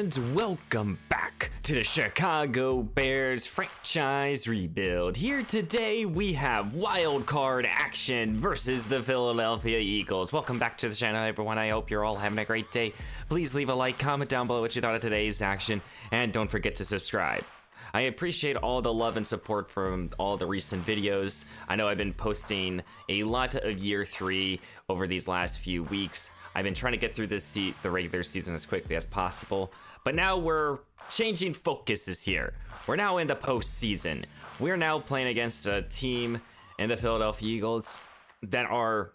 And welcome back to the Chicago Bears franchise rebuild. Here today we have wild card action versus the Philadelphia Eagles. Welcome back to the channel, everyone. I hope you're all having a great day. Please leave a like, comment down below what you thought of today's action, and don't forget to subscribe. I appreciate all the love and support from all the recent videos. I know I've been posting a lot of year 3 over these last few weeks. I've been trying to get through the regular season as quickly as possible, but now we're changing focuses here. We're now in the postseason. We're now playing against a team in the Philadelphia Eagles that are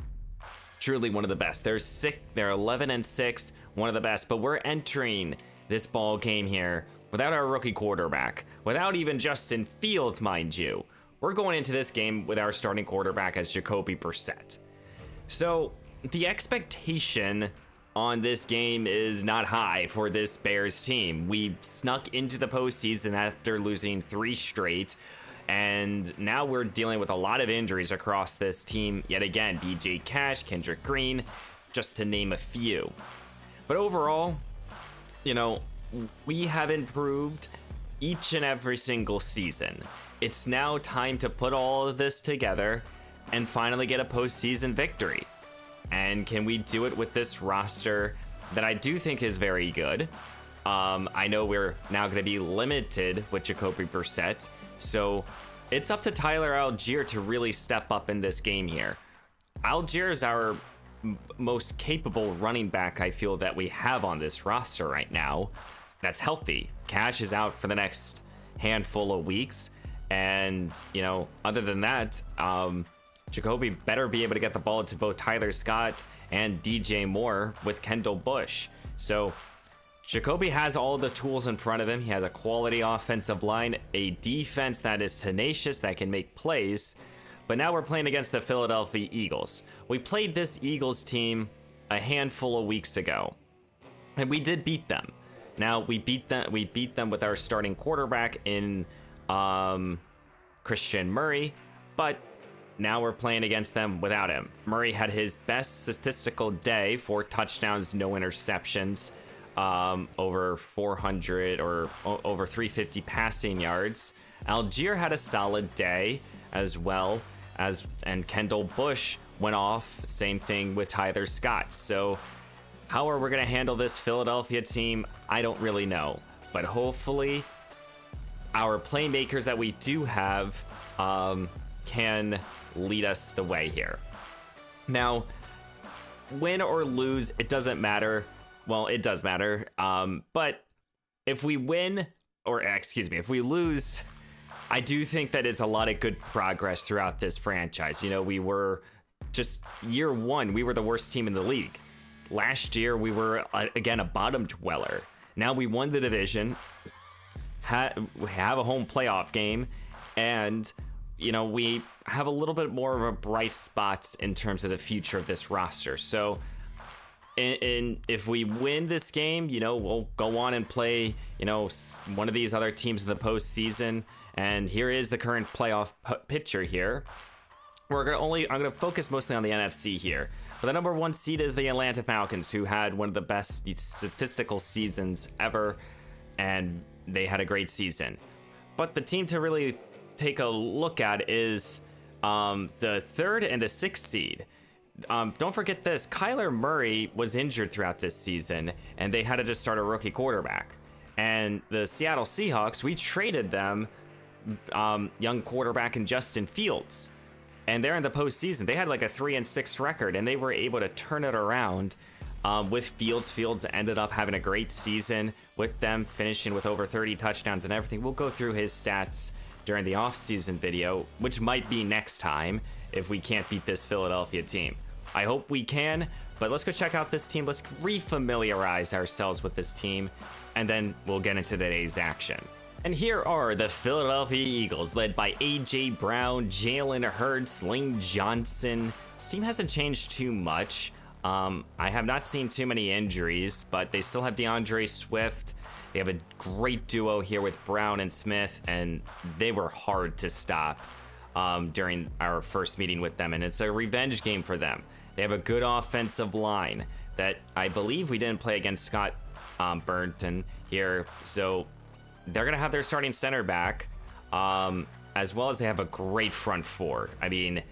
truly one of the best. They're 11-6, one of the best, but we're entering this ball game here without our rookie quarterback, without even Justin Fields, mind you. We're going into this game with our starting quarterback as Jacoby Brissett. So the expectation on this game is not high for this Bears team. We snuck into the postseason after losing 3 straight, and now we're dealing with a lot of injuries across this team yet again. DJ Cash, Kendrick Green, just to name a few. But overall, you know, we have improved each and every single season. It's now time to put all of this together and finally get a postseason victory. And can we do it with this roster that I do think is very good? I know we're now going to be limited with Jacoby Brissett, so it's up to Tyler Algier to really step up in this game here. Algier is our most capable running back I feel that we have on this roster right now. That's healthy. Cash is out for the next handful of weeks, and you know, other than that, Jacoby better be able to get the ball to both Tyler Scott and DJ Moore with Kendall Bush. So Jacoby has all the tools in front of him. He has a quality offensive line, a defense that is tenacious, that can make plays. But now we're playing against the Philadelphia Eagles. We played this Eagles team a handful of weeks ago, and we did beat them. Now we beat them with our starting quarterback in Christian Murray, but now we're playing against them without him. Murray had his best statistical day, 4 touchdowns, no interceptions, over 400 or over 350 passing yards. Algier had a solid day as well, and Kendall Bush went off. Same thing with Tyler Scott. So how are we going to handle this Philadelphia team? I don't really know, but hopefully our playmakers that we do have can lead us the way here. Now, win or lose, it doesn't matter. Well, it does matter. But if we win, or excuse me, if we lose, I do think that is a lot of good progress throughout this franchise. You know, we were just year 1, we were the worst team in the league. Last year, we were, again, a bottom dweller. Now we won the division, we have a home playoff game, and you know, we have a little bit more of a bright spots in terms of the future of this roster. So if we win this game, you know, we'll go on and play, you know, one of these other teams in the postseason. And here is the current playoff picture here. I'm gonna focus mostly on the NFC here. But the number 1 seed is the Atlanta Falcons, who had one of the best statistical seasons ever, and they had a great season. But the team to really take a look at is the 3rd and the 6th seed. Don't forget this, Kyler Murray was injured throughout this season, and they had to just start a rookie quarterback. And the Seattle Seahawks, we traded them young quarterback in Justin Fields, and they're in the postseason. They had like a 3-6 record, and they were able to turn it around with Fields. Fields ended up having a great season with them, finishing with over 30 touchdowns and everything. We'll go through his stats during the offseason video, which might be next time if we can't beat this Philadelphia team. I hope we can, but let's go check out this team. Let's refamiliarize ourselves with this team, and then we'll get into today's action. And here are the Philadelphia Eagles, led by A.J. Brown, Jalen Hurts, Lane Johnson. This team hasn't changed too much. I have not seen too many injuries, but they still have DeAndre Swift. They have a great duo here with Brown and Smith, and they were hard to stop during our first meeting with them, and it's a revenge game for them. They have a good offensive line that I believe we didn't play against Scott Burnton here. So they're going to have their starting center back, as well as they have a great front four. I mean,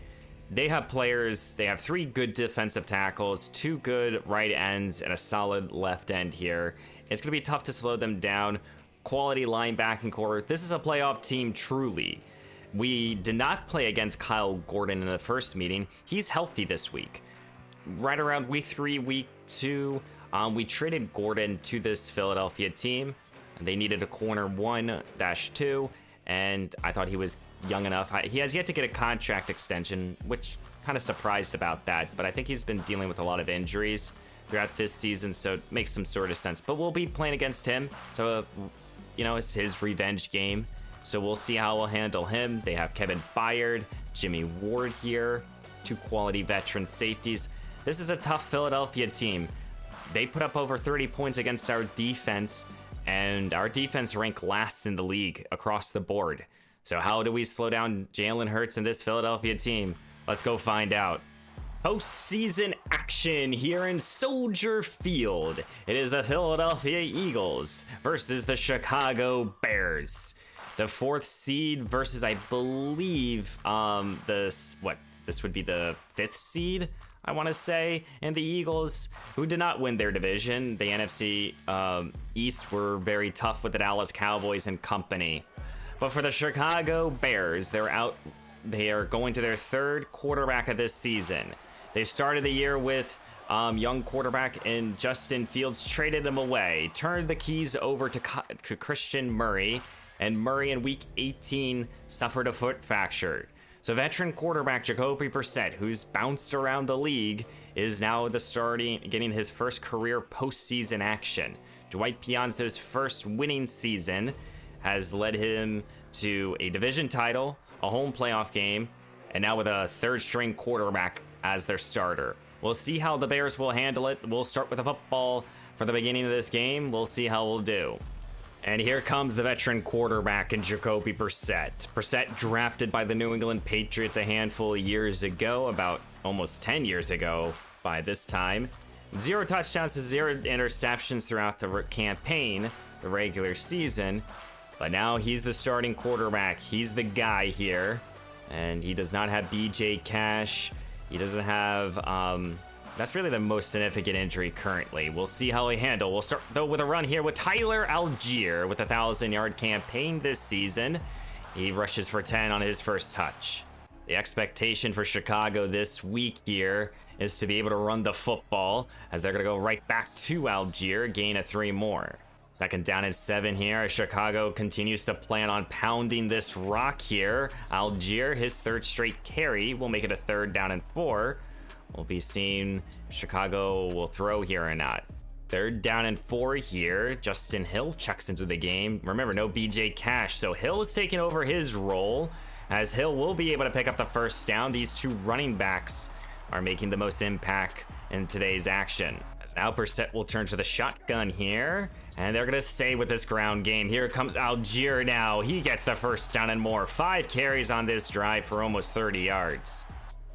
they have players, they have 3 good defensive tackles, 2 good right ends, and a solid left end here. It's going to be tough to slow them down. Quality linebacking core. This is a playoff team, truly. We did not play against Kyle Gordon in the first meeting. He's healthy this week. Right around week 3, week 2, we traded Gordon to this Philadelphia team. They needed a corner 1-2, and I thought he was young enough. He has yet to get a contract extension, which kind of surprised about that, but I think he's been dealing with a lot of injuries throughout this season, so it makes some sort of sense. But we'll be playing against him, so it's his revenge game. So we'll see how we'll handle him. They have Kevin Byard, Jimmy Ward here, 2 quality veteran safeties. This is a tough Philadelphia team. They put up over 30 points against our defense, and our defense ranked last in the league across the board. So how do we slow down Jalen Hurts and this Philadelphia team? Let's go find out. Postseason action here in Soldier Field. It is the Philadelphia Eagles versus the Chicago Bears. The 4th seed versus, I believe, this would be the 5th seed, I want to say, and the Eagles, who did not win their division. The NFC East were very tough with the Dallas Cowboys and company. But for the Chicago Bears, they are going to their 3rd quarterback of this season. They started the year with young quarterback in Justin Fields, traded him away, turned the keys over to Christian Murray, and Murray in week 18 suffered a foot fracture. So veteran quarterback Jacoby Brissett, who's bounced around the league, is now getting his first career postseason action. Dwight Pianzo's first winning season has led him to a division title, a home playoff game, and now with a 3rd string quarterback as their starter. We'll see how the Bears will handle it. We'll start with a football for the beginning of this game. We'll see how we'll do. And here comes the veteran quarterback in Jacoby Brissett. Brissett drafted by the New England Patriots a handful of years ago, about almost 10 years ago by this time. 0 touchdowns to 0 interceptions throughout the campaign, the regular season. But now he's the starting quarterback. He's the guy here. And he does not have BJ Cash. He doesn't have, that's really the most significant injury currently. We'll see how he handle. We'll start, though, with a run here with Tyler Algier with a 1,000-yard campaign this season. He rushes for 10 on his first touch. The expectation for Chicago this week here is to be able to run the football, as they're going to go right back to Algier, gain of 3 more. 2nd down and 7 here as Chicago continues to plan on pounding this rock here. Algier, his 3rd straight carry, will make it a 3rd down and 4. We'll be seeing if Chicago will throw here or not. 3rd down and 4 here. Justin Hill checks into the game. Remember, no BJ Cash, so Hill is taking over his role, as Hill will be able to pick up the 1st down. These 2 running backs are making the most impact in today's action. As now Brissett will turn to the shotgun here, and they're going to stay with this ground game. Here comes Algier now. He gets the 1st down and more. 5 carries on this drive for almost 30 yards.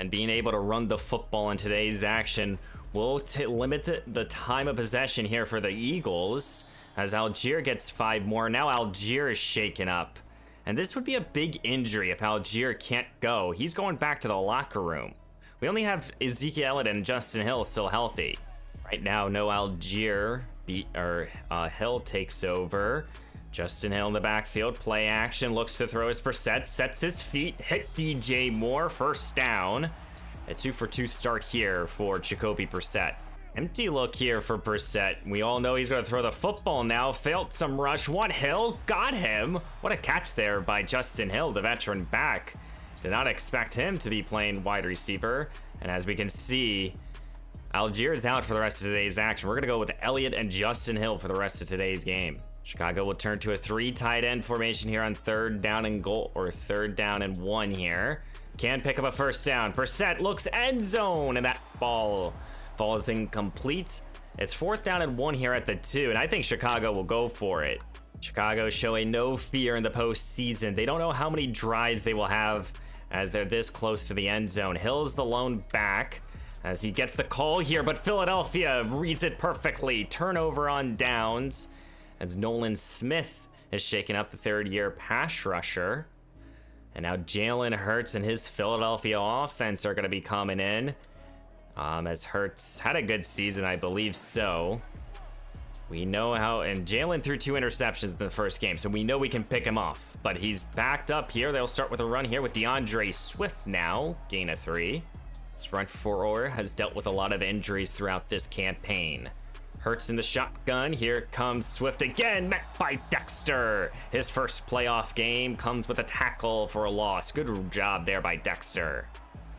And being able to run the football in today's action will limit the time of possession here for the Eagles, as Algier gets 5 more. Now Algier is shaken up. And this would be a big injury if Algier can't go. He's going back to the locker room. We only have Ezekiel Elliott and Justin Hill still healthy. Right now, no Algier. Hill takes over. Justin Hill in the backfield, play action, looks to throw his Brissett, sets his feet, hit DJ Moore, 1st down. A 2-for-2 start here for Jacoby Brissett. Empty look here for Brissett. We all know he's going to throw the football now. Failed some rush. One Hill, got him. What a catch there by Justin Hill, the veteran back. Did not expect him to be playing wide receiver. And as we can see, Algier is out for the rest of today's action. We're going to go with Elliott and Justin Hill for the rest of today's game. Chicago will turn to a 3 tight end formation here on 3rd down and goal, or 3rd down and 1 here. Can pick up a 1st down. Brissett looks end zone, and that ball falls incomplete. It's 4th down and 1 here at the 2, and I think Chicago will go for it. Chicago showing no fear in the postseason. They don't know how many drives they will have as they're this close to the end zone. Hill's the lone back, as he gets the call here, but Philadelphia reads it perfectly. Turnover on downs as Nolan Smith is shaking up the third-year pass rusher. And now Jalen Hurts and his Philadelphia offense are going to be coming in. As Hurts had a good season, I believe so. We know how, and Jalen threw 2 interceptions in the first game, so we know we can pick him off. But he's backed up here. They'll start with a run here with DeAndre Swift now, gain of 3. This front four has dealt with a lot of injuries throughout this campaign. Hurts in the shotgun. Here comes Swift again, met by Dexter. His first playoff game comes with a tackle for a loss. Good job there by Dexter.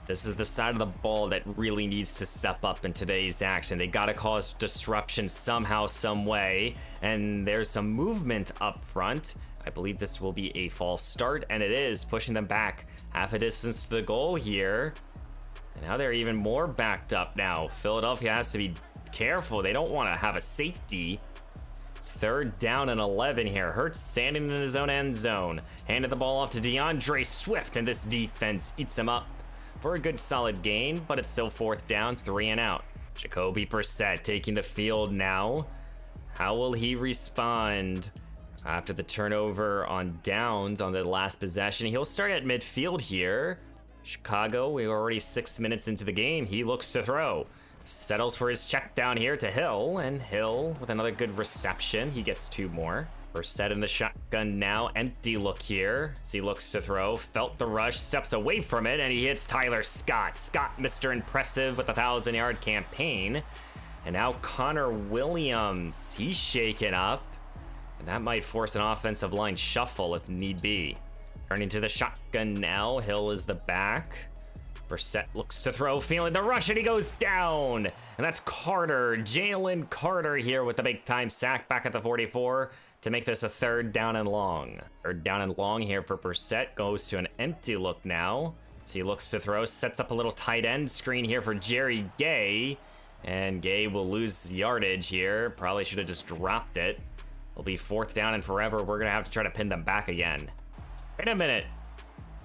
This is the side of the ball that really needs to step up in today's action. They got to cause disruption somehow, some way. And there's some movement up front. I believe this will be a false start, and it is, pushing them back half a distance to the goal here. And now they're even more backed up now. Philadelphia has to be careful. They don't want to have a safety. It's 3rd down and 11 here. Hurts standing in his own end zone. Handed the ball off to DeAndre Swift, and this defense eats him up for a good solid gain, but it's still 4th down, 3 and out. Jacoby Brissett taking the field now. How will he respond after the turnover on downs on the last possession? He'll start at midfield here. Chicago, we're already 6 minutes into the game. He looks to throw. Settles for his check down here to Hill, and Hill with another good reception. He gets 2 more. Brissett in the shotgun now. Empty look here as he looks to throw. Felt the rush, steps away from it, and he hits Tyler Scott. Scott, Mr. Impressive with a 1,000-yard campaign. And now Connor Williams. He's shaken up. And that might force an offensive line shuffle if need be. Turning to the shotgun now. Hill is the back. Brissett looks to throw, feeling the rush, and he goes down. And that's Carter, Jalen Carter here with the big-time sack back at the 44 to make this a 3rd down and long. 3rd down and long here for Brissett. Goes to an empty look now. So he looks to throw, sets up a little tight end screen here for Jerry Gay. And Gay will lose yardage here. Probably should have just dropped it. It'll be 4th down and forever. We're going to have to try to pin them back again. Wait a minute.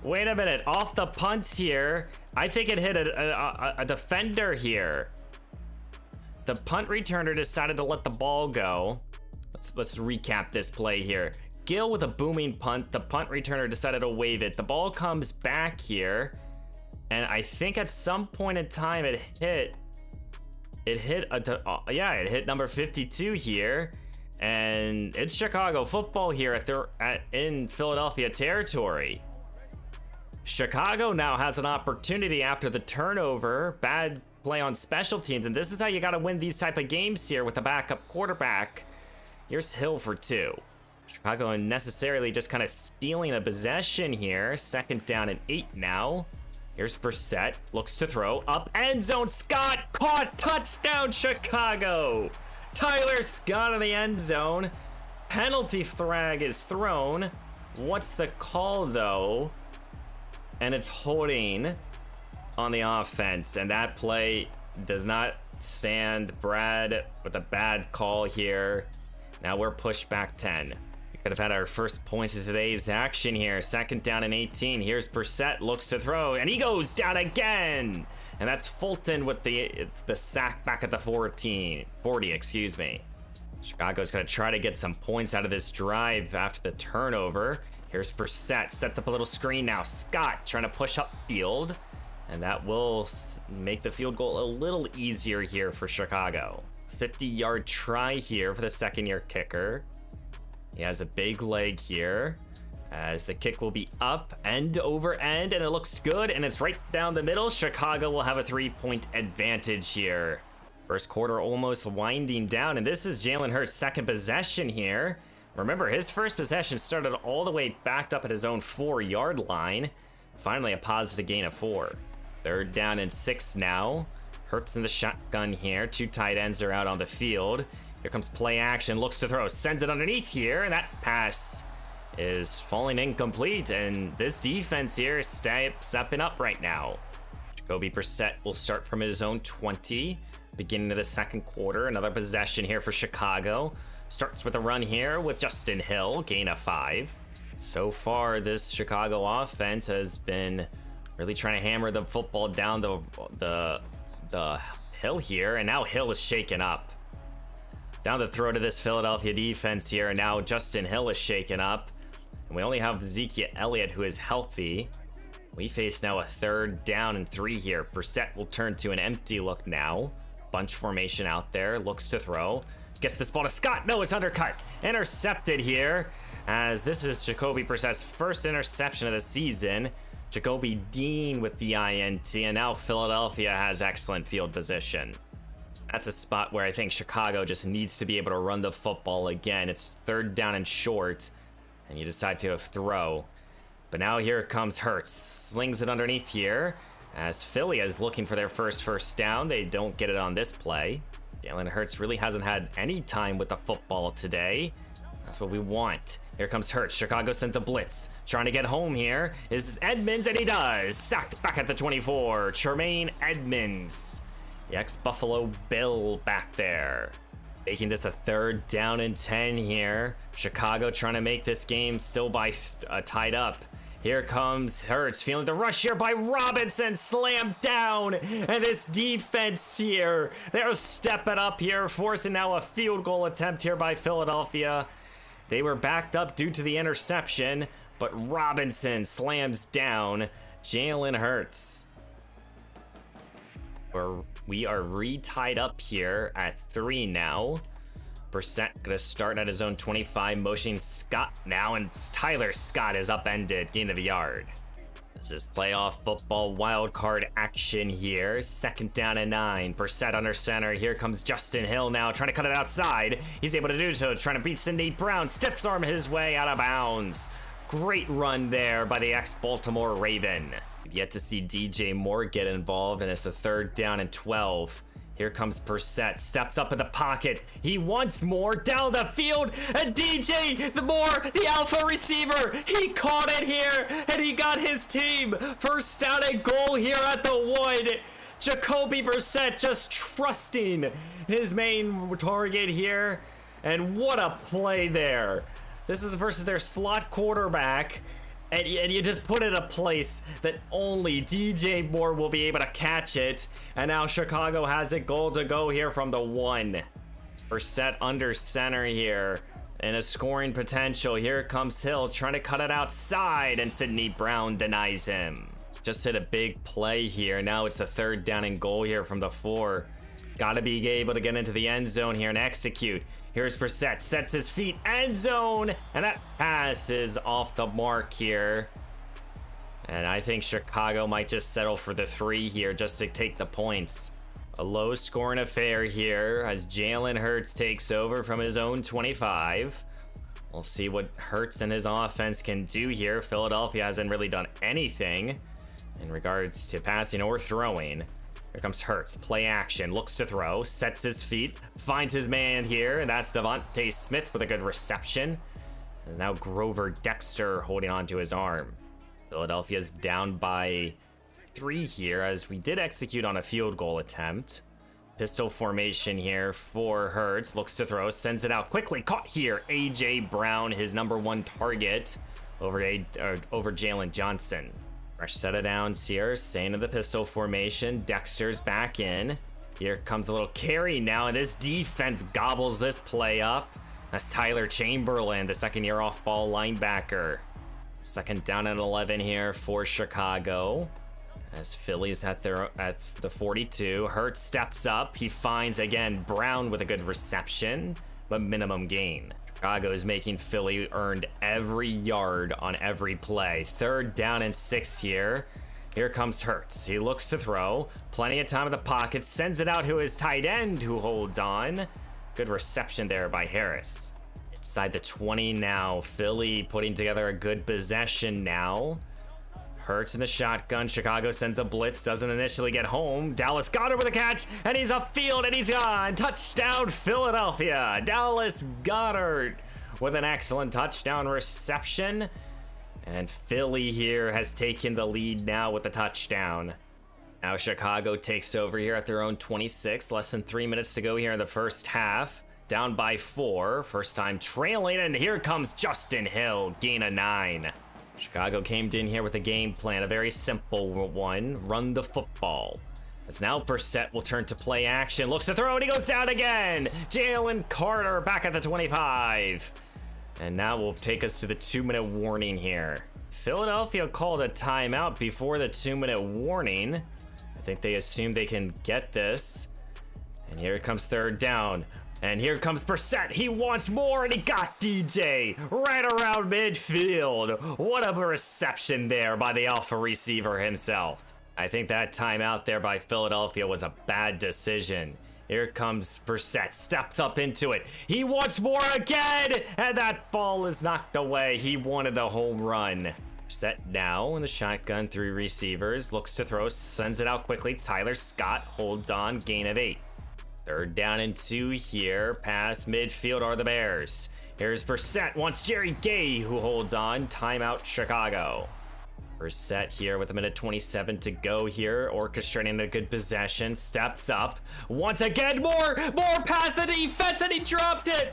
Wait a minute. Off the punt here. I think it hit a defender here. The punt returner decided to let the ball go. Let's recap this play here. Gill with a booming punt. The punt returner decided to wave it. The ball comes back here. And I think at some point in time it hit number 52 here. And it's Chicago football here in Philadelphia territory. Chicago now has an opportunity after the turnover. Bad play on special teams, and this is how you got to win these type of games here with a backup quarterback. Here's Hill for 2. Chicago unnecessarily just kind of stealing a possession here. 2nd down and 8 now. Here's Brissett, looks to throw, up end zone. Scott caught, touchdown Chicago. Tyler Scott in the end zone. Penalty flag is thrown. What's the call though? And it's holding on the offense, and that play does not stand. Brad with a bad call here. Now we're pushed back 10. We could have had our first points of today's action here. 2nd down and 18. Here's Brissett, looks to throw, and he goes down again. And that's Fulton with the sack back at the 40, excuse me. Chicago's gonna try to get some points out of this drive after the turnover. Here's Brissett, sets up a little screen now. Scott trying to push up field, and that will make the field goal a little easier here for Chicago. 50-yard try here for the 2nd-year kicker. He has a big leg here, as the kick will be up, end over end, and it looks good, and it's right down the middle. Chicago will have a 3-point advantage here. First quarter almost winding down, and this is Jalen Hurts' 2nd possession here. Remember, his first possession started all the way backed up at his own 4-yard line. Finally, a positive gain of 4. 3rd down and 6 now. Hurts in the shotgun here. 2 tight ends are out on the field. Here comes play action. Looks to throw. Sends it underneath here. And that pass is falling incomplete. And this defense here is stepping up right now. Jacoby Brissett will start from his own 20. Beginning of the 2nd quarter. Another possession here for Chicago. Starts with a run here with Justin Hill, gain of 5. So far, this Chicago offense has been really trying to hammer the football down the the Hill here, and now Hill is shaken up. Down the throat of this Philadelphia defense here, and now Justin Hill is shaken up. And we only have Ezekiel Elliott, who is healthy. We face now a 3rd down and 3 here. Brissett will turn to an empty look now. Bunch formation out there, looks to throw. Gets this ball to Scott. No, it's undercut. Intercepted here, as this is Jacoby Brissett's first interception of the season. Jacoby Dean with the INT, and now Philadelphia has excellent field position. That's a spot where I think Chicago just needs to be able to run the football again. It's 3rd down and short, and you decide to throw. But now here comes Hurts. Slings it underneath here, as Philly is looking for their first down. They don't get it on this play. Jalen Hurts really hasn't had any time with the football today. That's what we want. Here comes Hurts. Chicago sends a blitz. Trying to get home here is Edmonds, and he does. Sacked back at the 24. Tremaine Edmonds, the ex-Buffalo Bill back there. Making this a 3rd down and 10 here. Chicago trying to make this game still by tied up. Here comes Hurts, feeling the rush here by Robinson, slammed down. And this defense here, they're stepping up here, forcing now a field goal attempt here by Philadelphia. They were backed up due to the interception, but Robinson slams down Jalen Hurts. We are re-tied up here at 3 now. Brissett gonna start at his own 25, motioning Scott now, and Tyler Scott is upended, gain of a yard. This is playoff football wild card action here. 2nd down and 9. Brissett under center. Here comes Justin Hill now, trying to cut it outside. He's able to do so, trying to beat Sidney Brown. Stiffs arm his way out of bounds. Great run there by the ex-Baltimore Raven. Yet to see DJ Moore get involved, and it's a 3rd down and 12. Here comes Brissett, steps up in the pocket. He wants more down the field, and DJ Moore, the alpha receiver, he caught it here, and he got his team 1st down and goal here at the 1. Jacoby Brissett just trusting his main target here, and what a play there. This is versus their slot quarterback. And you just put it in a place that only DJ Moore will be able to catch it. And now Chicago has a goal to go here from the 1. Brissett under center here, and a scoring potential. Here comes Hill trying to cut it outside, and Sidney Brown denies him. Just hit a big play here. Now it's a 3rd down and goal here from the 4. Gotta be able to get into the end zone here and execute. Here's Brissett, sets his feet, end zone, and that pass is off the mark here. And I think Chicago might just settle for the 3 here just to take the points. A low scoring affair here as Jalen Hurts takes over from his own 25. We'll see what Hurts and his offense can do here. Philadelphia hasn't really done anything in regards to passing or throwing. Here comes Hurts, play action, looks to throw, sets his feet, finds his man here, and that's Devontae Smith with a good reception. And now Grover Dexter holding on to his arm. Philadelphia's down by 3 here, as we did execute on a field goal attempt. Pistol formation here for Hurts, looks to throw, sends it out quickly, caught here. A.J. Brown, his number 1 target over Jalen Johnson. Fresh set of downs here, staying in the pistol formation. Dexter's back in. Here comes a little carry now, and this defense gobbles this play up. That's Tyler Chamberlain, the 2nd-year off-ball linebacker. 2nd down and 11 here for Chicago, as Philly's at the 42. Hurts steps up. He finds, again, Brown with a good reception, but minimum gain. Chicago is making Philly earned every yard on every play. 3rd down and 6 here. Here comes Hurts. He looks to throw. Plenty of time in the pocket. Sends it out to his tight end, who holds on. Good reception there by Harris. Inside the 20 now. Philly putting together a good possession now. Hurts in the shotgun. Chicago sends a blitz. Doesn't initially get home. Dallas Goedert with a catch, and he's upfield, and he's gone. Touchdown, Philadelphia. Dallas Goedert with an excellent touchdown reception. And Philly here has taken the lead now with the touchdown. Now Chicago takes over here at their own 26. Less than 3 minutes to go here in the first half. Down by 4. First time trailing, and here comes Justin Hill. Gain of 9. Chicago came in here with a game plan, a very simple one. Run the football. As now Brissett will turn to play action. Looks to throw and he goes down again. Jalen Carter back at the 25. And now will take us to the 2-minute warning here. Philadelphia called a timeout before the 2-minute warning. I think they assume they can get this. And here comes third down. And here comes Brissett. He wants more, and he got DJ right around midfield. What a reception there by the alpha receiver himself. I think that timeout there by Philadelphia was a bad decision. Here comes Brissett, steps up into it. He wants more again, and that ball is knocked away. He wanted the home run. Brissett now in the shotgun, 3 receivers, looks to throw, sends it out quickly. Tyler Scott holds on, gain of 8. Third down and 2 here, past midfield are the Bears. Here's Brissett, wants Jerry Gay, who holds on, timeout Chicago. Brissett here with 1:27 to go here, orchestrating a good possession, steps up, once again, more past the defense, and he dropped it!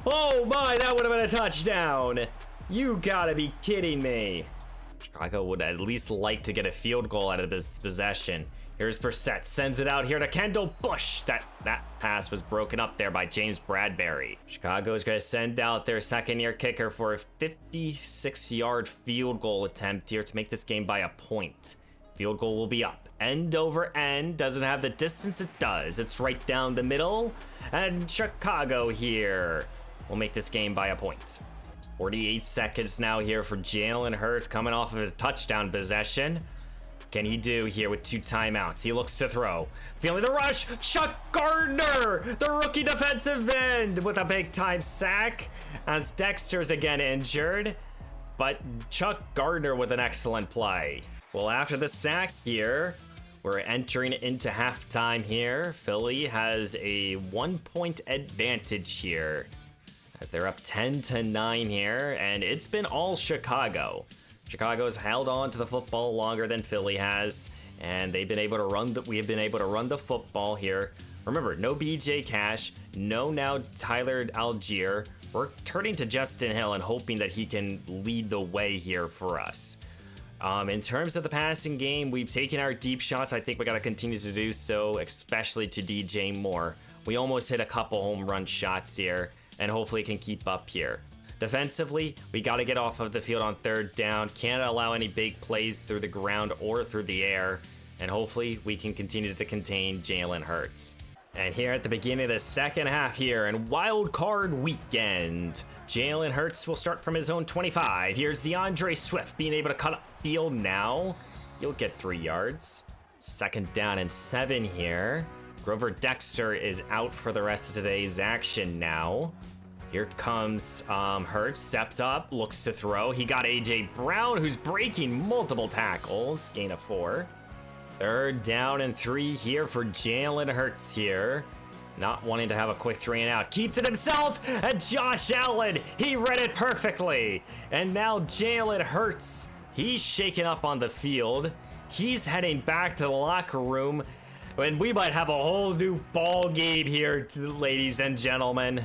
Oh my, that would have been a touchdown! You gotta be kidding me. Chicago would at least like to get a field goal out of this possession. Here's Brissett, sends it out here to Kendall Bush. That pass was broken up there by James Bradbury. Chicago is going to send out their second-year kicker for a 56-yard field goal attempt here to make this game by a point. Field goal will be up. End over end. Doesn't have the distance it does. It's right down the middle. And Chicago here will make this game by a point. 48 seconds now here for Jalen Hurts coming off of his touchdown possession. Can he do here with 2 timeouts? He looks to throw. Feeling the rush. Chuck Gardner, the rookie defensive end, with a big-time sack as Dexter's again injured. But Chuck Gardner with an excellent play. Well, after the sack here, we're entering into halftime here. Philly has a 1-point advantage here as they're up 10-9 here, and it's been all Chicago. Chicago's held on to the football longer than Philly has, and they've been able to run we have been able to run the football here. Remember, no BJ Cash, no now Tyler Algier. We're turning to Justin Hill and hoping that he can lead the way here for us. In terms of the passing game, we've taken our deep shots. I think we got to continue to do so, especially to DJ Moore. We almost hit a couple home run shots here, and hopefully can keep up here. Defensively, we got to get off of the field on third down. Can't allow any big plays through the ground or through the air. And hopefully we can continue to contain Jalen Hurts. And here at the beginning of the second half here in Wild Card Weekend, Jalen Hurts will start from his own 25. Here's DeAndre Swift being able to cut up field now. He'll get 3 yards. Second down and 7 here. Grover Dexter is out for the rest of today's action now. Here comes Hurts, steps up, looks to throw. He got A.J. Brown, who's breaking multiple tackles. Gain of 4. Third down and 3 here for Jalen Hurts here. Not wanting to have a quick 3 and out. Keeps it himself, and Josh Allen, he read it perfectly. And now Jalen Hurts, he's shaken up on the field. He's heading back to the locker room, and we might have a whole new ball game here, ladies and gentlemen.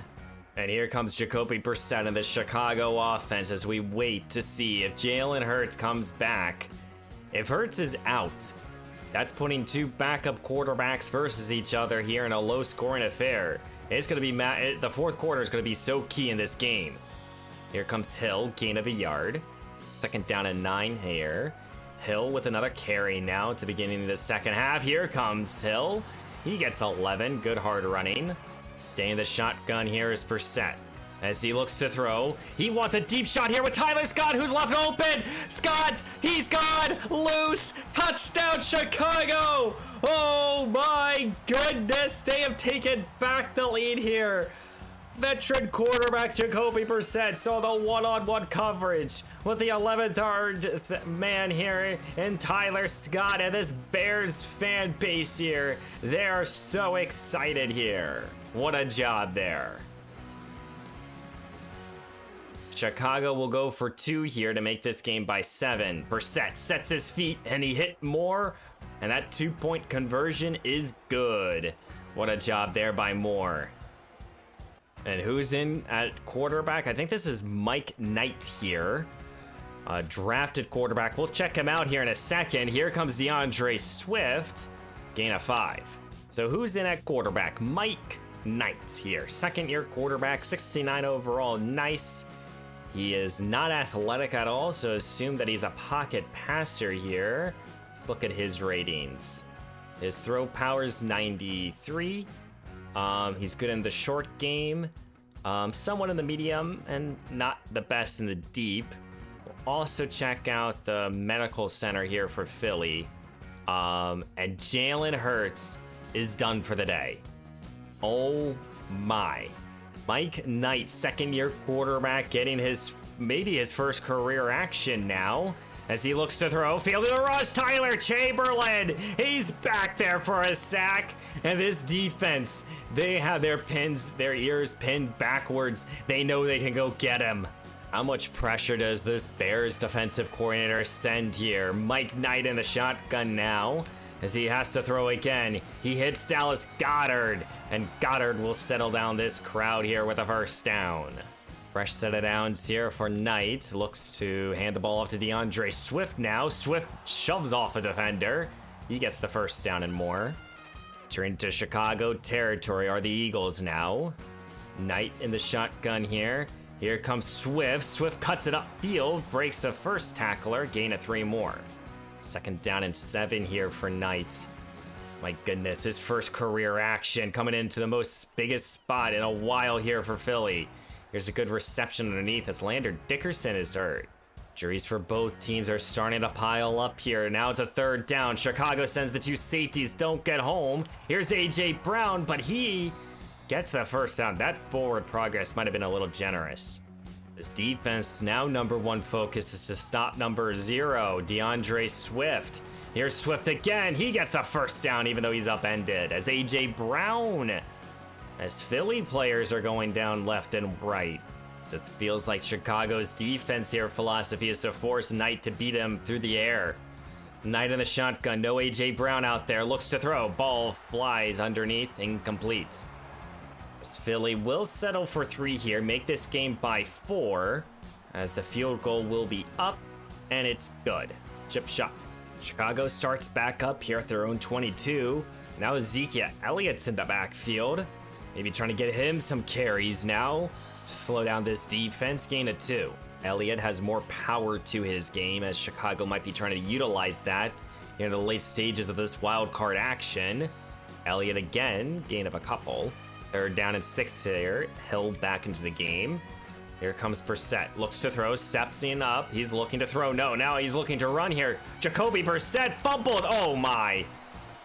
And here comes Jacoby Brissett in the Chicago offense as we wait to see if Jalen Hurts comes back. If Hurts is out, that's putting 2 backup quarterbacks versus each other here in a low-scoring affair. It's going to be the fourth quarter is going to be so key in this game. Here comes Hill, gain of 1 yard. Second down and 9 here. Hill with another carry now to beginning of the second half. Here comes Hill. He gets 11. Good hard running. Staying the shotgun here is Brissett. As he looks to throw, he wants a deep shot here with Tyler Scott, who's left open. Scott, he's gone loose. Touchdown, Chicago. Oh my goodness, they have taken back the lead here. Veteran quarterback Jacoby Brissett saw the one-on-one coverage with the 11th man here in Tyler Scott, and this Bears fan base here, they are so excited here. What a job there. Chicago will go for 2 here to make this game by 7. Brissett sets his feet and he hit Moore, and that 2-point conversion is good. What a job there by Moore. And who's in at quarterback? I think this is Mike Knight here. A drafted quarterback. We'll check him out here in a second. Here comes DeAndre Swift. gain of 5. So who's in at quarterback? Mike Knight here. Second-year quarterback, 69 overall. Nice. He is not athletic at all, so assume that he's a pocket passer here. Let's look at his ratings. His throw power is 93. He's good in the short game, somewhat in the medium, and not the best in the deep. We'll also check out the medical center here for Philly. And Jalen Hurts is done for the day. Oh my. Mike Knight, second-year quarterback, getting maybe his first career action now. As he looks to throw, fielding the rush, Tyler Chamberlain. He's back there for a sack. And this defense, they have their ears pinned backwards. They know they can go get him. How much pressure does this Bears defensive coordinator send here? Mike Knight in the shotgun now, as he has to throw again. He hits Dallas Goedert, and Goedert will settle down this crowd here with a first down. Fresh set of downs here for Knight. Looks to hand the ball off to DeAndre Swift now. Swift shoves off a defender. He gets the first down and more. Turning to Chicago territory are the Eagles now. Knight in the shotgun here. Here comes Swift. Swift cuts it upfield, breaks the first tackler, gain of 3 more. Second down and 7 here for Knight. My goodness, his first career action coming into the biggest spot in a while here for Philly. Here's a good reception underneath as Lander Dickerson is hurt. Injuries for both teams are starting to pile up here. Now it's a third down. Chicago sends the 2 safeties, don't get home. Here's A.J. Brown, but he gets the first down. That forward progress might have been a little generous. This defense now #1 focus is to stop number 0, DeAndre Swift. Here's Swift again. He gets the first down even though he's upended. As A.J. Brown, as Philly players are going down left and right. So it feels like Chicago's defense here philosophy is to force Knight to beat him through the air. Knight in the shotgun, no A.J. Brown out there, looks to throw, ball flies underneath, incomplete. As Philly will settle for 3 here, make this game by 4, as the field goal will be up, and it's good. Chip shot. Chicago starts back up here at their own 22. Now Ezekiel Elliott's in the backfield. Maybe trying to get him some carries now. Slow down this defense, gain of 2. Elliott has more power to his game, as Chicago might be trying to utilize that in the late stages of this wild card action. Elliott again, gain of a couple. Third down and 6 here. Hill back into the game. Here comes Brissett. Looks to throw, steps in up. He's looking to throw. No, now he's looking to run here. Jacoby Brissett fumbled. Oh my.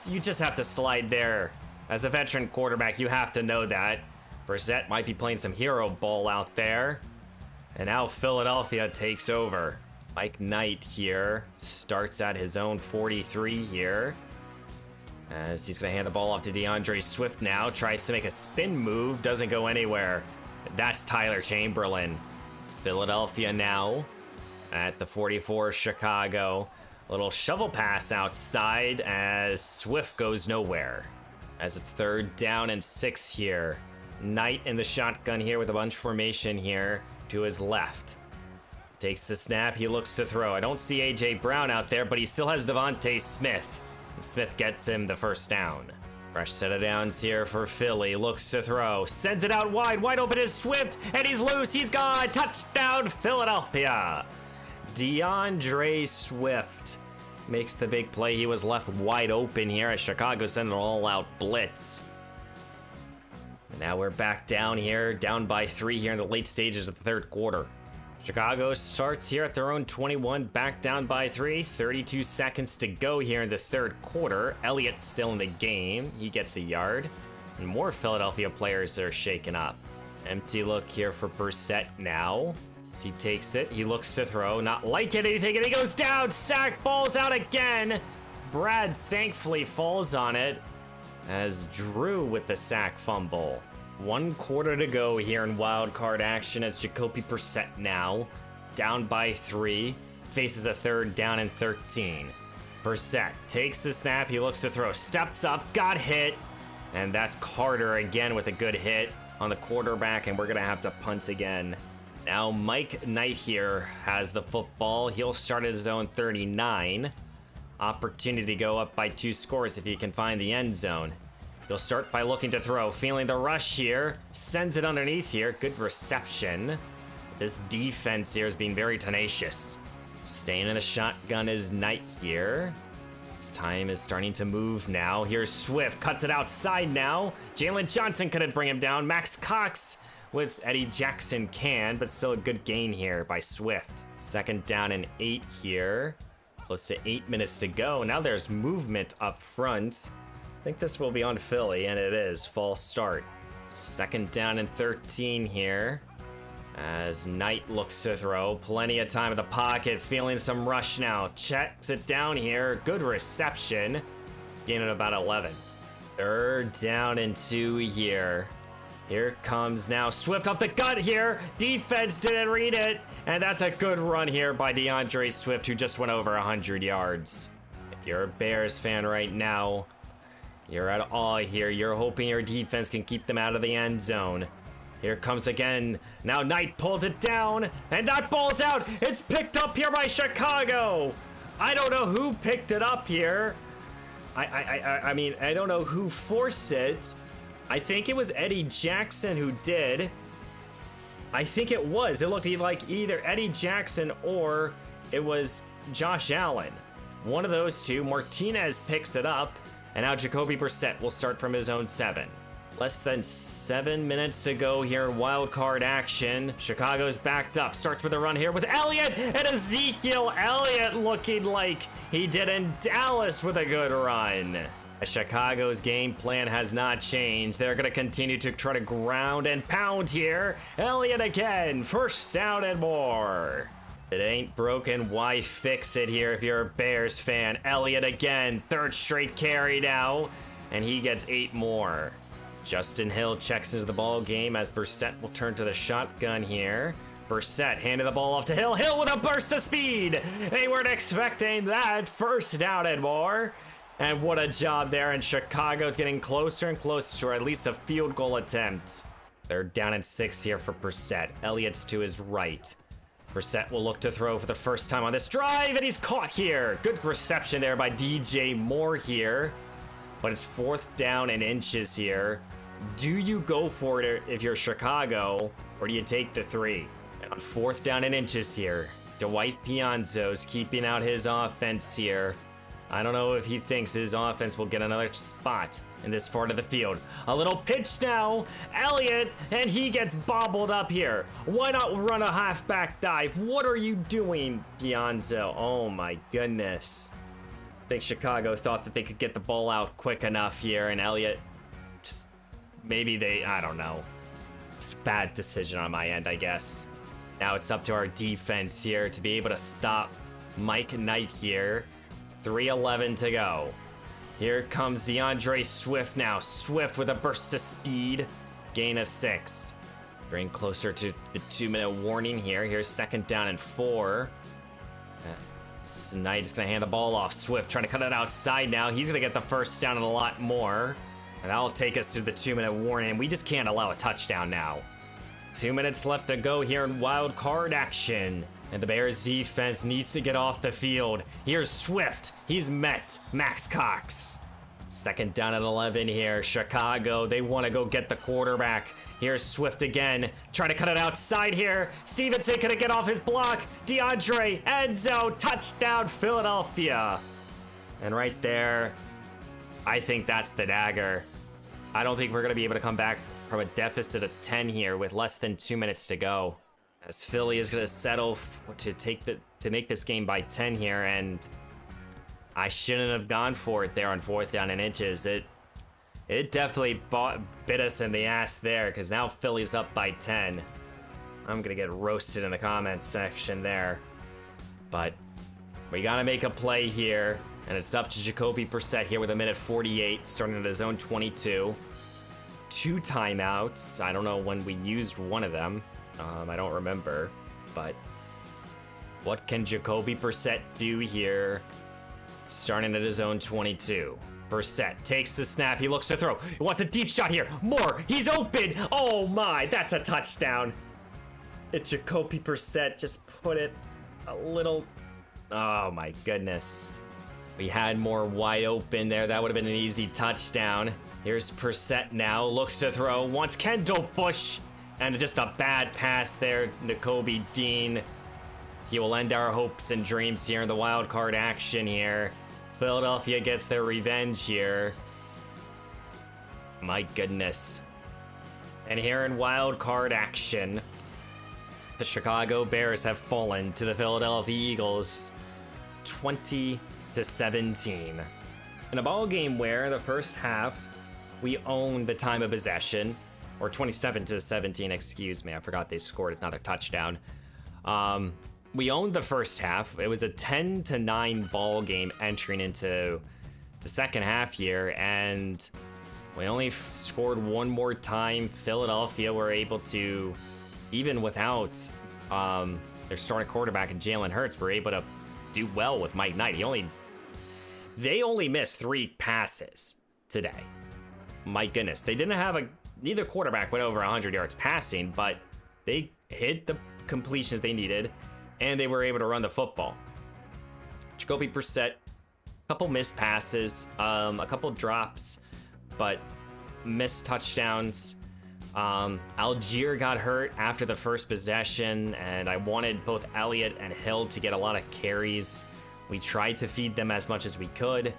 You just have to slide there. As a veteran quarterback, you have to know that. Brissett might be playing some hero ball out there. And now Philadelphia takes over. Mike Knight here starts at his own 43 here. As he's going to hand the ball off to DeAndre Swift now. Tries to make a spin move. Doesn't go anywhere. That's Tyler Chamberlain. It's Philadelphia now at the 44, Chicago. A little shovel pass outside as Swift goes nowhere. As it's third down and 6 here. Knight in the shotgun here with a bunch formation here to his left. Takes the snap, he looks to throw. I don't see A.J. Brown out there, but he still has Devontae Smith. And Smith gets him the first down. Fresh set of downs here for Philly. Looks to throw. Sends it out wide. Wide open is Swift. And he's loose. He's gone. Touchdown, Philadelphia. DeAndre Swift makes the big play. He was left wide open here as Chicago sent an all-out blitz. And now we're back down here. Down by 3 here in the late stages of the third quarter. Chicago starts here at their own 21, back down by 3. 32 seconds to go here in the third quarter. Elliott's still in the game. He gets a yard. And more Philadelphia players are shaken up. Empty look here for Brissett now. As he takes it, he looks to throw. Not liking anything, and he goes down. Sack, ball's out again. Brad thankfully falls on it as Drew with the sack fumble. 1 quarter to go here in wild card action as Jacoby Brissett now down by 3, faces a third down and 13. Brissett takes the snap, he looks to throw, steps up, got hit, and that's Carter again with a good hit on the quarterback, and we're gonna have to punt again. Now Mike Knight here has the football. He'll start at his own 39. opportunity to go up by 2 scores if he can find the end zone. He'll start by looking to throw, feeling the rush here, sends it underneath here. Good reception. This defense here is being very tenacious. Staying in the shotgun is Knight here. His time is starting to move now. Here's Swift, cuts it outside now. Jalen Johnson couldn't bring him down. Max Cox with Eddie Jackson can, but still a good gain here by Swift. 2nd down and 8 here. Close to 8 minutes to go. Now there's movement up front. I think this will be on Philly, and it is. False start. 2nd down and 13 here. As Knight looks to throw. Plenty of time in the pocket. Feeling some rush now. Checks it down here. Good reception. Gaining about 11. 3rd down and 2 here. Here comes now Swift off the gut here. Defense didn't read it. And that's a good run here by DeAndre Swift, who just went over 100 yards. If you're a Bears fan right now, you're at awe here. You're hoping your defense can keep them out of the end zone. Here comes again. Now Knight pulls it down, and that ball's out. It's picked up here by Chicago. I don't know who picked it up here. I mean, I don't know who forced it. I think it was Eddie Jackson who did. I think it was. It looked like either Eddie Jackson or it was Josh Allen. One of those two. Martinez picks it up, and now Jacoby Brissett will start from his own 7. Less than 7 minutes to go here in wild card action. Chicago's backed up. Starts with a run here with Elliott, and Ezekiel Elliott looking like he did in Dallas with a good run. Chicago's game plan has not changed. They're going to continue to try to ground and pound here. Elliott again. 1st down and more. If it ain't broken, why fix it here if you're a Bears fan? Elliott again. 3rd straight carry now, and he gets 8 more. Justin Hill checks into the ball game as Brissett will turn to the shotgun here. Brissett handed the ball off to Hill. Hill with a burst of speed. They weren't expecting that. 1st down and more. And what a job there. And Chicago's getting closer and closer to at least a field goal attempt. 3rd down and 6 here for Brissett. Elliott's to his right. Brissett will look to throw for the first time on this drive, and he's caught here. Good reception there by DJ Moore here. But it's 4th down and inches here. Do you go for it if you're Chicago, or do you take the 3? And on 4th down and inches here, Dwight Pianzo's keeping out his offense here. I don't know if he thinks his offense will get another spot in this part of the field. A little pitch now, Elliott, and he gets bobbled up here. Why not run a halfback dive? What are you doing, Pianzo? Oh my goodness. I think Chicago thought that they could get the ball out quick enough here, and Elliott just, maybe they, I don't know. It's a bad decision on my end, I guess. Now it's up to our defense here to be able to stop Mike Knight here. 3:11 to go. Here comes DeAndre Swift now. Swift with a burst of speed. Gain of 6. Bring closer to the 2-minute warning here. Here's 2nd down and 4. Knight is going to hand the ball off. Swift trying to cut it outside now. He's going to get the 1st down and a lot more. And that'll take us to the 2-minute warning. We just can't allow a touchdown now. 2 minutes left to go here in wild card action. And the Bears defense needs to get off the field. Here's Swift. He's met Max Cox. 2nd down and 11 here. Chicago, they want to go get the quarterback. Here's Swift again. Trying to cut it outside here. Stevenson gonna get off his block. DeAndre, end zone, touchdown, Philadelphia. And right there, I think that's the dagger. I don't think we're gonna be able to come back from a deficit of 10 here with less than 2 minutes to go. As Philly is gonna settle to make this game by 10 here, and I shouldn't have gone for it there on 4th down and inches. It definitely bit us in the ass there, because now Philly's up by 10. I'm gonna get roasted in the comments section there. But we gotta make a play here, and it's up to Jacoby Brissett here with 1:48, starting at his own 22. 2 timeouts. I don't know when we used one of them. I don't remember, but what can Jacoby Brissett do here? Starting at his own 22. Brissett takes the snap. He looks to throw. He wants a deep shot here. More. He's open. Oh my, that's a touchdown. It's Jacoby Brissett just put it a little. Oh my goodness. We had more wide open there. That would have been an easy touchdown. Here's Brissett now, looks to throw, wants Kendall Bush, and just a bad pass there, Jacoby Dean. He will end our hopes and dreams here in the wild card action here. Philadelphia gets their revenge here. My goodness. And here in wild card action, the Chicago Bears have fallen to the Philadelphia Eagles 20-17. In a ball game where the first half we owned the time of possession, or 27-17, excuse me. I forgot they scored another touchdown. We owned the first half. It was a 10-9 ball game entering into the second half here, and we only scored one more time. Philadelphia were able to, even without their starting quarterback and Jalen Hurts, were able to do well with Mike Knight. They only missed 3 passes today. My goodness, they didn't have neither quarterback went over 100 yards passing, but they hit the completions they needed, and they were able to run the football. Jacoby Brissett, a couple missed passes, a couple drops, but missed touchdowns. Algier got hurt after the first possession, and I wanted both Elliott and Hill to get a lot of carries. We tried to feed them as much as we could.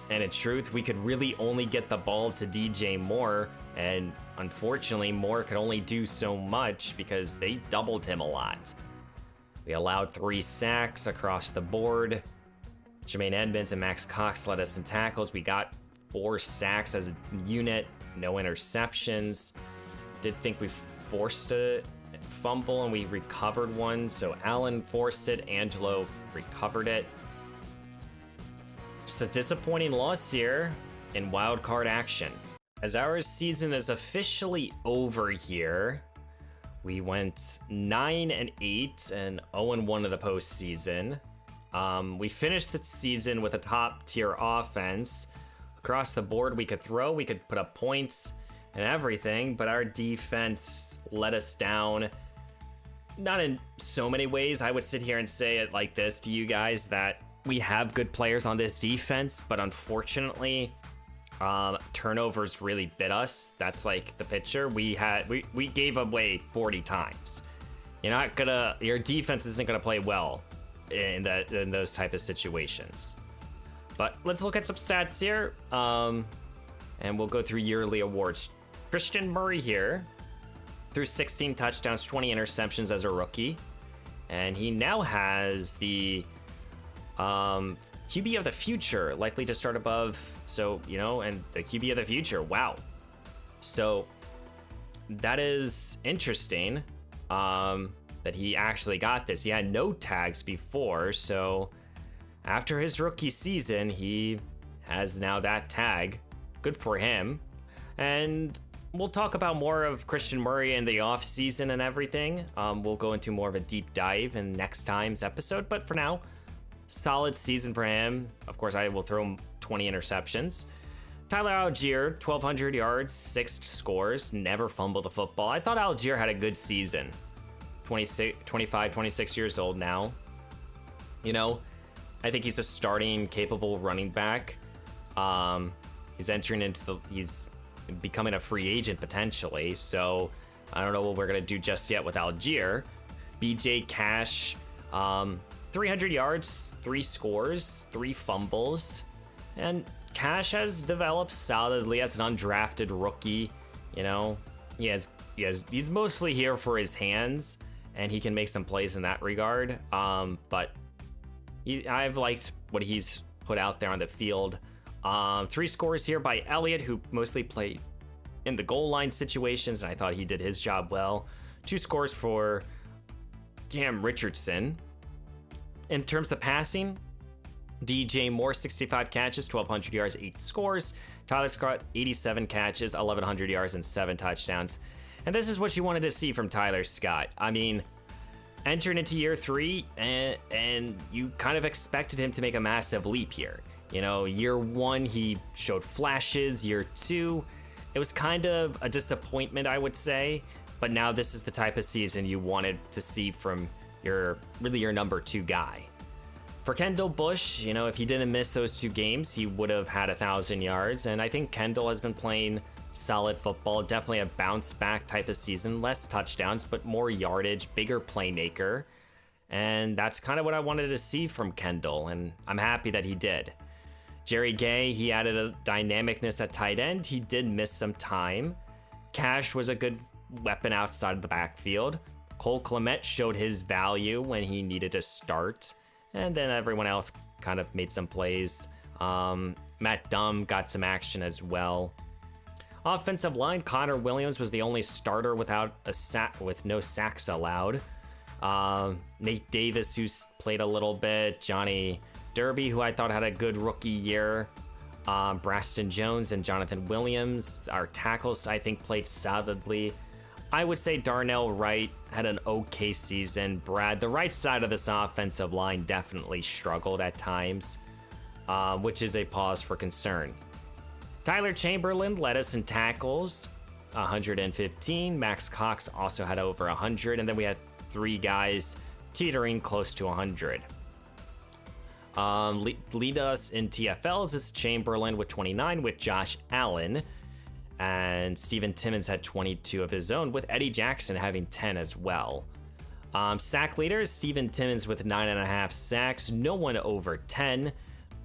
And in truth, we could really only get the ball to DJ Moore, and unfortunately, Moore could only do so much because they doubled him a lot. We allowed 3 sacks across the board. Jermaine Edmonds and Max Cox led us in tackles. We got 4 sacks as a unit, no interceptions. Did think we forced a fumble and we recovered one. So Allen forced it, Angelo recovered it. Just a disappointing loss here in wild card action. As our season is officially over here, we went 9-8 and 0-1 in the postseason. We finished the season with a top tier offense. Across the board, we could throw, we could put up points and everything, but our defense let us down. Not in so many ways. I would sit here and say it like this to you guys, that we have good players on this defense, but unfortunately, turnovers really bit us. That's like the picture. We gave away 40 times. Your defense isn't gonna play well in those type of situations. But let's look at some stats here, and we'll go through yearly awards. Christian Murray here threw 16 touchdowns, 20 interceptions as a rookie, and he now has the QB of the future, likely to start above. So, and the QB of the future, wow. So that is interesting, that he actually got this. He had no tags before, so after his rookie season, he has now that tag. Good for him. And we'll talk about more of Christian Murray in the off season and everything. We'll go into more of a deep dive in next time's episode, but for now, solid season for him. Of course, I will throw him 20 interceptions. Tyler Algier, 1,200 yards, 6 scores, never fumbled the football. I thought Algier had a good season. 25, 26 years old now. I think he's a starting, capable running back. He's becoming a free agent potentially. So I don't know what we're gonna do just yet with Algier. BJ Cash, 300 yards, 3 scores, 3 fumbles, and Cash has developed solidly as an undrafted rookie. He's mostly here for his hands, and he can make some plays in that regard. But I've liked what he's put out there on the field. 3 scores here by Elliott, who mostly played in the goal line situations, and I thought he did his job well. 2 scores for Cam Richardson. In terms of passing, DJ Moore, 65 catches, 1,200 yards, 8 scores. Tyler Scott, 87 catches, 1,100 yards, and 7 touchdowns. And this is what you wanted to see from Tyler Scott. I mean, entering into year 3, and you kind of expected him to make a massive leap here. Year 1, he showed flashes. Year 2, it was kind of a disappointment, I would say. But now this is the type of season you wanted to see from your number 2 guy. For Kendall Bush, you know, if he didn't miss those 2 games, he would have had 1,000 yards. And I think Kendall has been playing solid football, definitely a bounce back type of season, less touchdowns, but more yardage, bigger playmaker. And that's kind of what I wanted to see from Kendall, and I'm happy that he did. Jerry Gay, he added a dynamicness at tight end. He did miss some time. Cash was a good weapon outside of the backfield. Cole Kmet showed his value when he needed to start. And then everyone else kind of made some plays. Matt Dunn got some action as well. Offensive line, Connor Williams was the only starter without a sack, with no sacks allowed. Nate Davis, who's played a little bit. Johnny Derby, who I thought had a good rookie year. Braston Jones and Jonathan Williams. Our tackles, I think, played solidly. I would say Darnell Wright had an okay season. Brad, the right side of this offensive line definitely struggled at times, which is a pause for concern. Tyler Chamberlain led us in tackles, 115. Max Cox also had over 100, and then we had 3 guys teetering close to 100. Lead us in TFLs is Chamberlain with 29, with Josh Allen. And Steven Timmons had 22 of his own, with Eddie Jackson having 10 as well. Sack leaders, Steven Timmons with 9.5 sacks, no one over 10.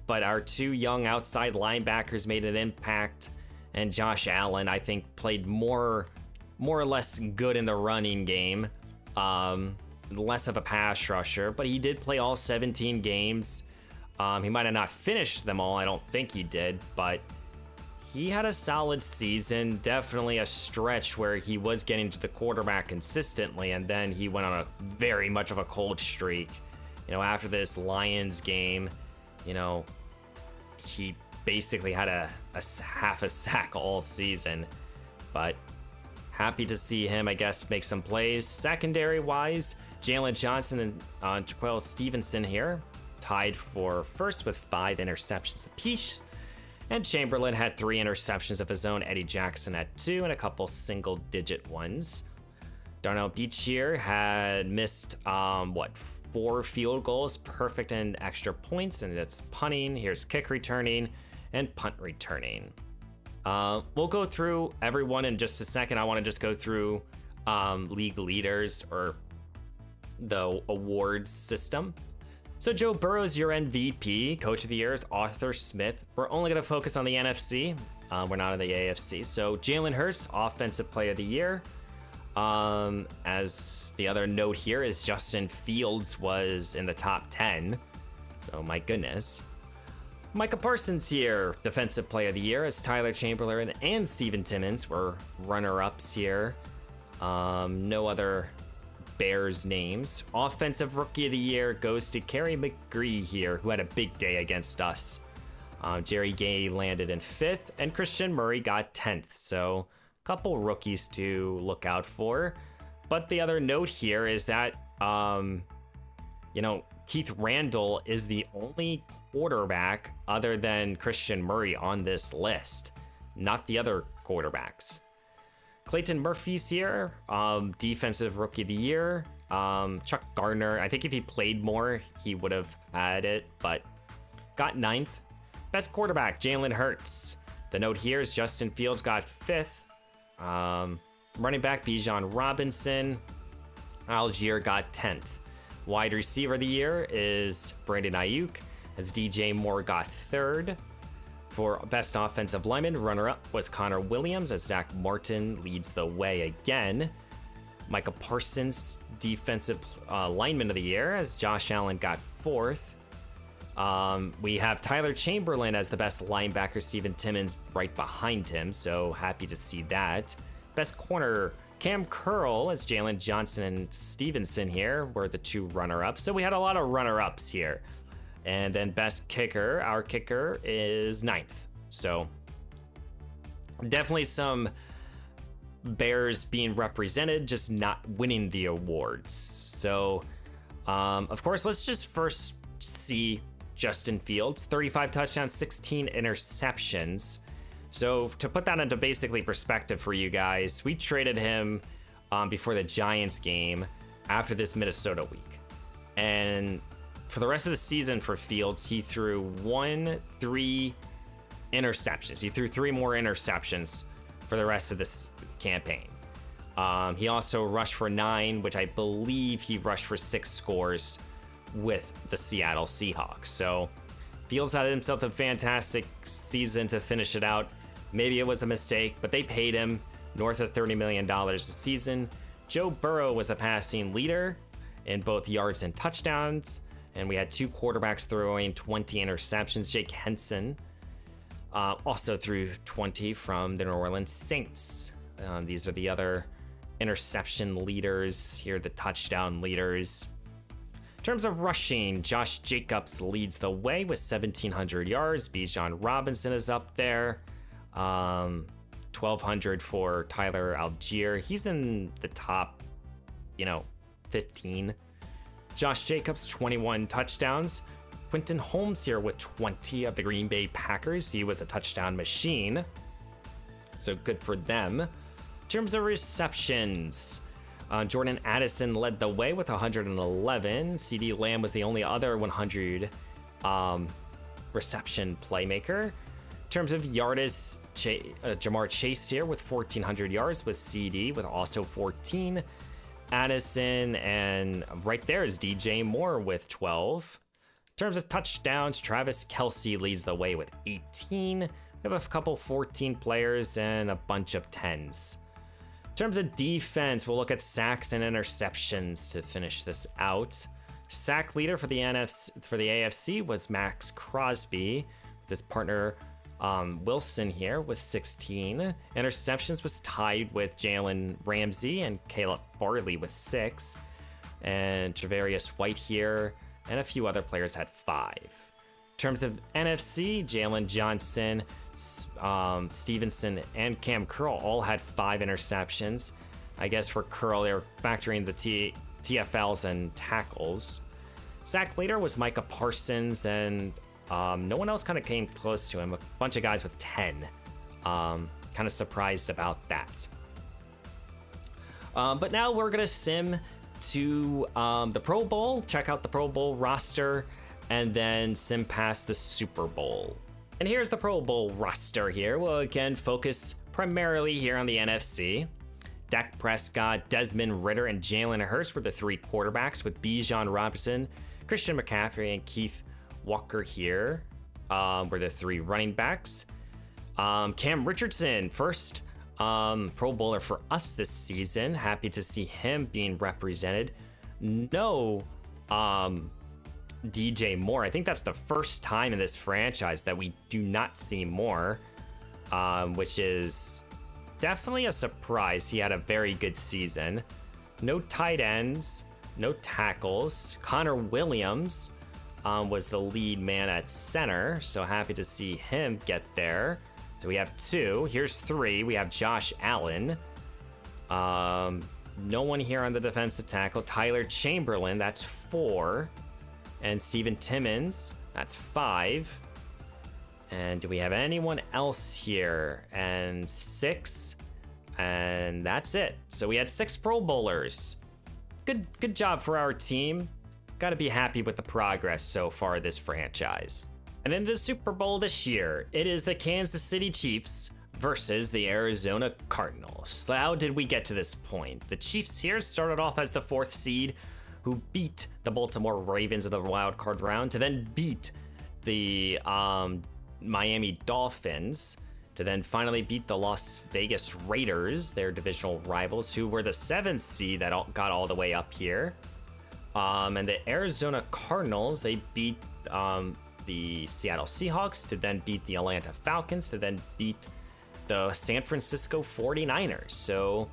But our 2 young outside linebackers made an impact. And Josh Allen, I think, played more or less good in the running game. Less of a pass rusher, but he did play all 17 games. He might have not finished them all, I don't think he did, but he had a solid season. Definitely a stretch where he was getting to the quarterback consistently, and then he went on a very much of a cold streak. You know, after this Lions game, you know, he basically had a half a sack all season, but happy to see him, I guess, make some plays. Secondary wise, Jalen Johnson and Jaquel Stevenson here tied for first with 5 interceptions apiece. And Chamberlain had 3 interceptions of his own. Eddie Jackson had 2 and a couple single-digit ones. Darnell Beechier had missed, 4 field goals, perfect in extra points, and that's punting. Here's kick returning and punt returning. We'll go through everyone in just a second. I want to just go through league leaders or the awards system. So Joe Burrow's your MVP. Coach of the Year is Arthur Smith. We're only going to focus on the NFC. We're not in the AFC. So Jalen Hurts, Offensive Player of the Year. As the other note here is Justin Fields was in the top 10. So my goodness. Micah Parsons here, Defensive Player of the Year, as Tyler Chamberlain and Steven Timmons were runner-ups here. No other Bears names. Offensive Rookie of the Year goes to Kerry McGree here, who had a big day against us. Jerry Gay landed in 5th, and Christian Murray got 10th. So a couple rookies to look out for. But the other note here is that, Keith Randall is the only quarterback other than Christian Murray on this list, not the other quarterbacks. Clayton Murphy's here, Defensive Rookie of the Year. Chuck Gardner, I think if he played more, he would have had it, but got 9th. Best quarterback, Jalen Hurts. The note here is Justin Fields got 5th. Running back, Bijan Robinson. Algier got 10th. Wide receiver of the year is Brandon Ayuk, as DJ Moore got 3rd. For best offensive lineman, runner-up was Connor Williams, as Zach Martin leads the way again. Micah Parsons, defensive lineman of the year, as Josh Allen got 4th. We have Tyler Chamberlain as the best linebacker, Steven Timmons right behind him, so happy to see that. Best corner, Cam Curl, as Jalen Johnson and Stevenson here were the 2 runner-ups. So we had a lot of runner-ups here. And then best kicker, our kicker is 9th. So definitely some Bears being represented, just not winning the awards. So, of course, let's just first see Justin Fields, 35 touchdowns, 16 interceptions. So to put that into basically perspective for you guys, we traded him before the Giants game after this Minnesota week. And for the rest of the season for Fields, he threw 3 interceptions. He threw 3 more interceptions for the rest of this campaign. He also rushed for 9, which I believe he rushed for 6 scores with the Seattle Seahawks. So Fields had himself a fantastic season to finish it out. Maybe it was a mistake, but they paid him north of $30 million a season. Joe Burrow was the passing leader in both yards and touchdowns, and we had 2 quarterbacks throwing 20 interceptions. Jake Henson also threw 20 from the New Orleans Saints. These are the other interception leaders. Here are the touchdown leaders. In terms of rushing, Josh Jacobs leads the way with 1,700 yards. Bijan Robinson is up there. 1,200 for Tyler Algier. He's in the top, 15. Josh Jacobs, 21 touchdowns. Quentin Holmes here with 20 of the Green Bay Packers. He was a touchdown machine, so good for them. In terms of receptions, Jordan Addison led the way with 111. CeeDee Lamb was the only other 100 reception playmaker. In terms of yardage, Jamar Chase here with 1,400 yards with CD with also 14. Addison, and right there is DJ Moore with 12. In terms of touchdowns, Travis Kelce leads the way with 18. We have a couple 14 players and a bunch of 10s. In terms of defense, we'll look at sacks and interceptions to finish this out. Sack leader for the AFC was Max Crosby. His partner Wilson here with 16. Interceptions was tied with Jalen Ramsey and Caleb Farley with 6. And Tre'Davious White here and a few other players had 5. In terms of NFC, Jalen Johnson, Stevenson, and Cam Curl all had 5 interceptions. I guess for Curl, they're factoring the TFLs and tackles. Sack leader was Micah Parsons, and no one else kind of came close to him. A bunch of guys with 10. Kind of surprised about that. But now we're going to sim to the Pro Bowl, check out the Pro Bowl roster, and then sim past the Super Bowl. And here's the Pro Bowl roster here. We'll again focus primarily here on the NFC. Dak Prescott, Desmond Ridder, and Jalen Hurts were the 3 quarterbacks, with Bijan Robinson, Christian McCaffrey, and Keith Walker here were the 3 running backs. Cam Richardson, first Pro Bowler for us this season. Happy to see him being represented. No DJ Moore. I think that's the first time in this franchise that we do not see Moore, which is definitely a surprise. He had a very good season. No tight ends, no tackles. Connor Williams was the lead man at center, so happy to see him get there. So we have 2. Here's 3. We have Josh Allen. No one here on the defensive tackle. Tyler Chamberlain, that's 4. And Steven Timmons, that's 5. And do we have anyone else here? And 6. And that's it. So we had 6 Pro Bowlers. Good job for our team. Gotta be happy with the progress so far this franchise. And in the Super Bowl this year, it is the Kansas City Chiefs versus the Arizona Cardinals. How did we get to this point? The Chiefs here started off as the 4th seed, who beat the Baltimore Ravens in the wild card round, to then beat the Miami Dolphins, to then finally beat the Las Vegas Raiders, their divisional rivals, who were the 7th seed that got all the way up here. And the Arizona Cardinals, they beat the Seattle Seahawks, to then beat the Atlanta Falcons, to then beat the San Francisco 49ers. So,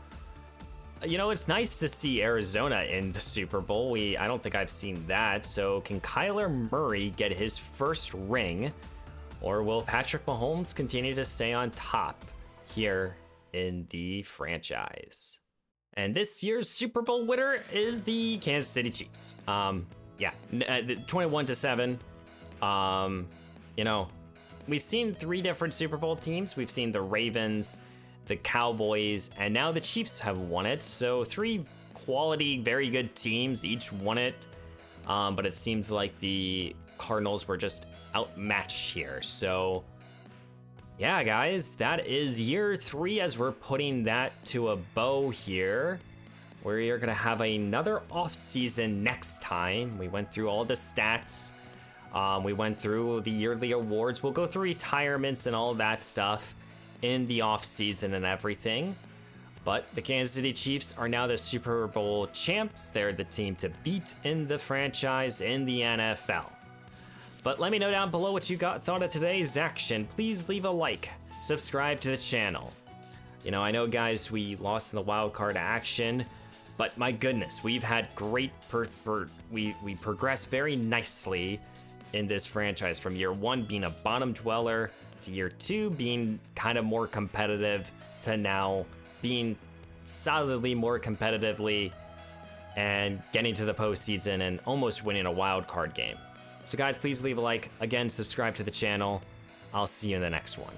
it's nice to see Arizona in the Super Bowl. I don't think I've seen that. So can Kyler Murray get his first ring, or will Patrick Mahomes continue to stay on top here in the franchise? And this year's Super Bowl winner is the Kansas City Chiefs. 21-7. We've seen 3 different Super Bowl teams. We've seen the Ravens, the Cowboys, and now the Chiefs have won it. So 3 quality, very good teams each won it. but it seems like the Cardinals were just outmatched here. So yeah, guys, that is year 3 as we're putting that to a bow here. We are going to have another offseason next time. We went through all the stats. We went through the yearly awards. We'll go through retirements and all that stuff in the offseason and everything. But the Kansas City Chiefs are now the Super Bowl champs. They're the team to beat in the franchise in the NFL. But let me know down below what you thought of today's action. Please leave a like, subscribe to the channel. You know, I know, guys, we lost in the wild card action, but my goodness, we've had great we progressed very nicely in this franchise, from year 1 being a bottom dweller to year 2 being kind of more competitive to now being solidly more competitively and getting to the postseason and almost winning a wild card game. So guys, please leave a like. Again, subscribe to the channel. I'll see you in the next one.